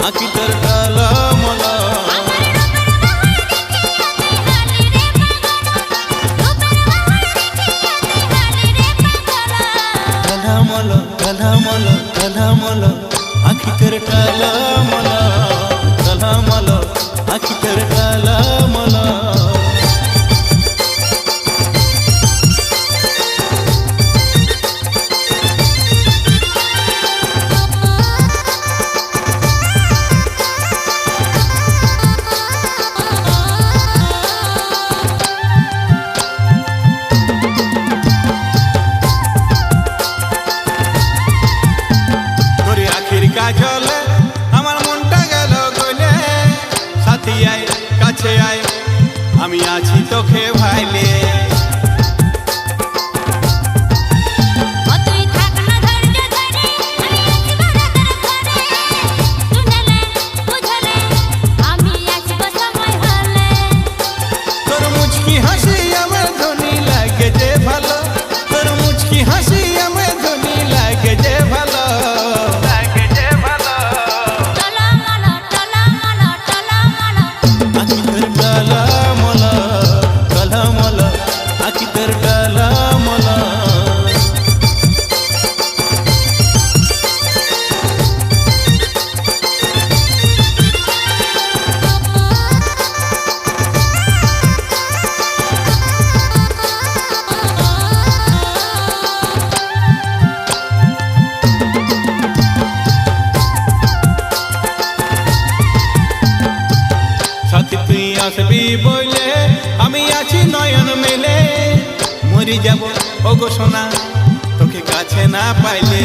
আঁকি তোর টলমল। টলমল টলমল টলমল আঁকি তোর টলমল, টলমল আঁকি তোর টলমল। কাজলে আমার মনটা গেল গলে, সাথী আয় কাছে আয় আমি আছি তোকে ভাইলে। তোর মুচকি হাসি আমার ধনী লাগে যে ভালো, তোর মুচকি হাসি আমার ধনী লাগে যে ভালো। সাথী তুই আসবি বইলে আমি আছি নয়ন মেলে, মরি যাব ওগো সোনা তোকে কাছে না পাইলে।